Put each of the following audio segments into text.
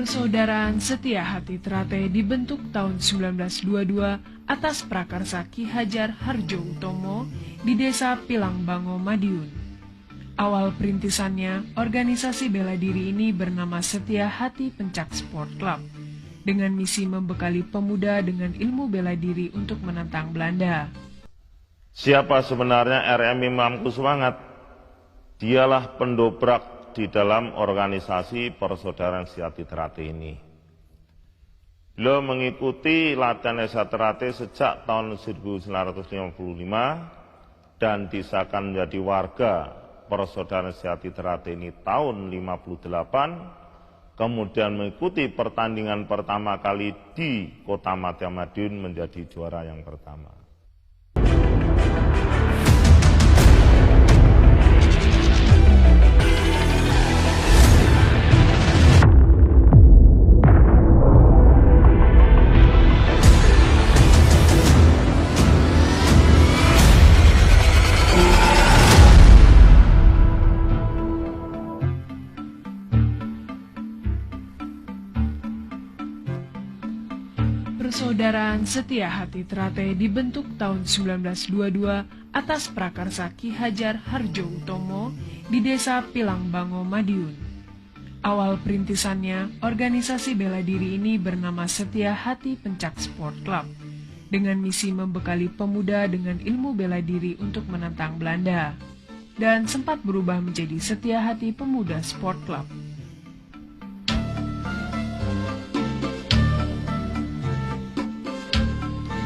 Persaudaraan Setia Hati Trate dibentuk tahun 1922 atas prakarsa Ki Hajar Harjo Utomo di Desa Pilangbango, Madiun. Awal perintisannya, organisasi bela diri ini bernama Setia Hati Pencak Sport Club, dengan misi membekali pemuda dengan ilmu bela diri untuk menentang Belanda. Siapa sebenarnya RM Imam Kuswangat? Dialah pendobrak di dalam organisasi Persaudaraan Setia Trate ini. Beliau mengikuti latihan Setia Trate sejak tahun 1955 dan disahkan menjadi warga Persaudaraan Setia Trate ini tahun 1958, kemudian mengikuti pertandingan pertama kali di Kota Madiun menjadi juara yang pertama. Persaudaraan Setia Hati Trate dibentuk tahun 1922 atas prakarsa Ki Hajar Harjo Utomo di Desa Pilangbango, Madiun. Awal perintisannya, organisasi bela diri ini bernama Setia Hati Pencak Sport Club, dengan misi membekali pemuda dengan ilmu bela diri untuk menentang Belanda, dan sempat berubah menjadi Setia Hati Pemuda Sport Club.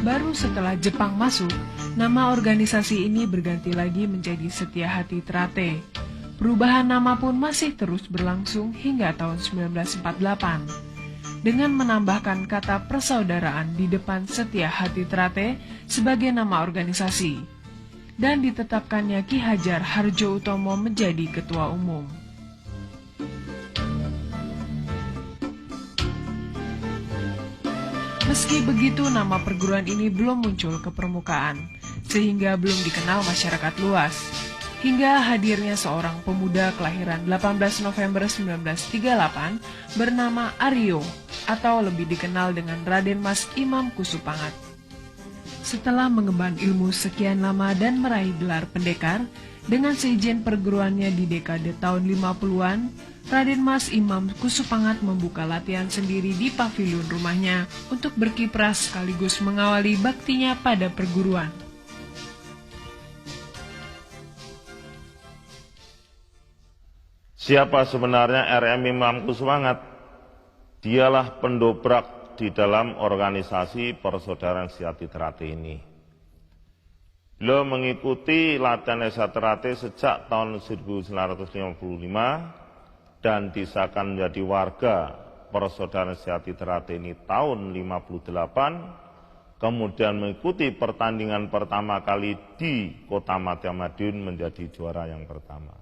Baru setelah Jepang masuk, nama organisasi ini berganti lagi menjadi Setia Hati Trate. Perubahan nama pun masih terus berlangsung hingga tahun 1948, dengan menambahkan kata persaudaraan di depan Setia Hati Trate sebagai nama organisasi, dan ditetapkannya Ki Hajar Harjo Utomo menjadi ketua umum. Meski begitu, nama perguruan ini belum muncul ke permukaan, sehingga belum dikenal masyarakat luas. Hingga hadirnya seorang pemuda kelahiran 18 November 1938 bernama Aryo, atau lebih dikenal dengan Raden Mas Imam Kusupangat. Setelah mengemban ilmu sekian lama dan meraih gelar pendekar, dengan seizin perguruannya di dekade tahun 50-an, Raden Mas Imam Kusupangat membuka latihan sendiri di pavilion rumahnya untuk berkiprah sekaligus mengawali baktinya pada perguruan. Siapa sebenarnya RM Imam Kuswangat? Dialah pendobrak di dalam organisasi Persaudaraan Setia Trate ini. Beliau mengikuti latihan Setia Trate sejak tahun 1955 dan disahkan menjadi warga Persaudaraan Setia Trate ini tahun 1958, kemudian mengikuti pertandingan pertama kali di Kota Madiun menjadi juara yang pertama.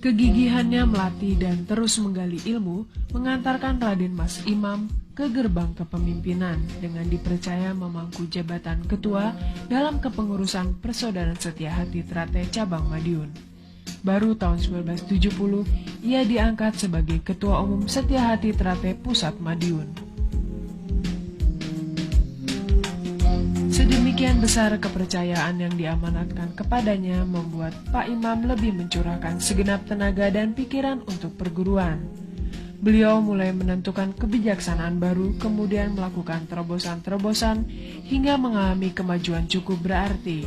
Kegigihannya melatih dan terus menggali ilmu mengantarkan Raden Mas Imam ke gerbang kepemimpinan dengan dipercaya memangku jabatan ketua dalam kepengurusan Persaudaraan Setia Hati Trate cabang Madiun. Baru tahun 1970 ia diangkat sebagai ketua umum Setia Hati Trate Pusat Madiun. Sedemikian besar kepercayaan yang diamanatkan kepadanya membuat Pak Imam lebih mencurahkan segenap tenaga dan pikiran untuk perguruan. Beliau mulai menentukan kebijaksanaan baru, kemudian melakukan terobosan-terobosan hingga mengalami kemajuan cukup berarti.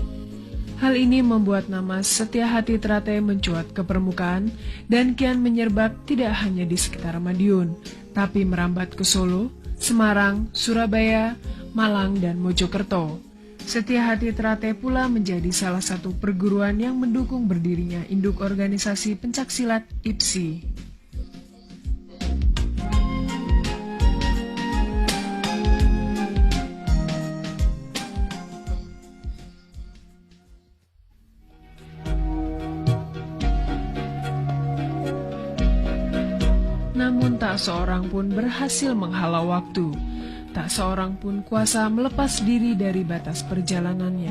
Hal ini membuat nama Setia Hati Trate mencuat ke permukaan dan kian menyerbat tidak hanya di sekitar Madiun, tapi merambat ke Solo, Semarang, Surabaya, Malang, dan Mojokerto. Setia Hati Trate pula menjadi salah satu perguruan yang mendukung berdirinya induk organisasi pencaksilat IPSI. Namun tak seorang pun berhasil menghalau waktu. Tak seorang pun kuasa melepas diri dari batas perjalanannya.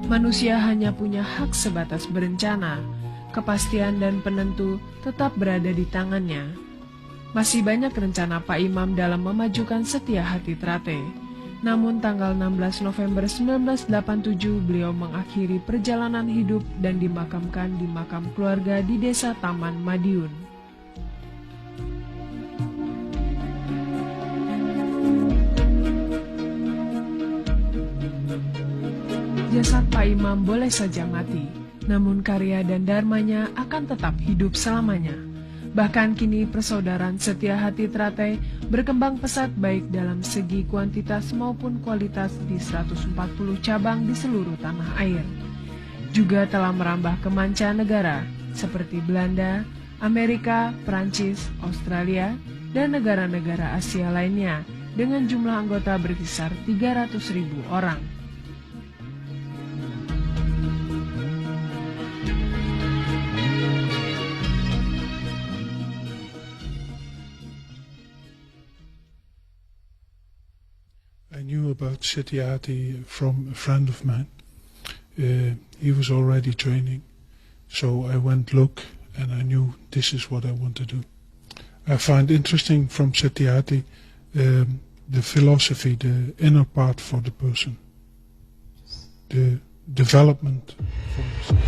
Manusia hanya punya hak sebatas berencana. Kepastian dan penentu tetap berada di tangannya. Masih banyak rencana Pak Imam dalam memajukan Setia Hati Trate. Namun tanggal 16 November 1987 beliau mengakhiri perjalanan hidup dan dimakamkan di makam keluarga di Desa Taman Madiun. Jasad Pak Imam boleh saja mati, namun karya dan dharmanya akan tetap hidup selamanya. Bahkan kini persaudaraan Setia Hati Trate berkembang pesat baik dalam segi kuantitas maupun kualitas di 140 cabang di seluruh tanah air. Juga telah merambah ke mancanegara seperti Belanda, Amerika, Prancis, Australia, dan negara-negara Asia lainnya dengan jumlah anggota berkisar 300.000 orang. I knew about Setia Hati from a friend of mine. He was already training, so I went look and I knew this is what I want to do. I find interesting from Setia Hati the philosophy, the inner part for the person, the development for the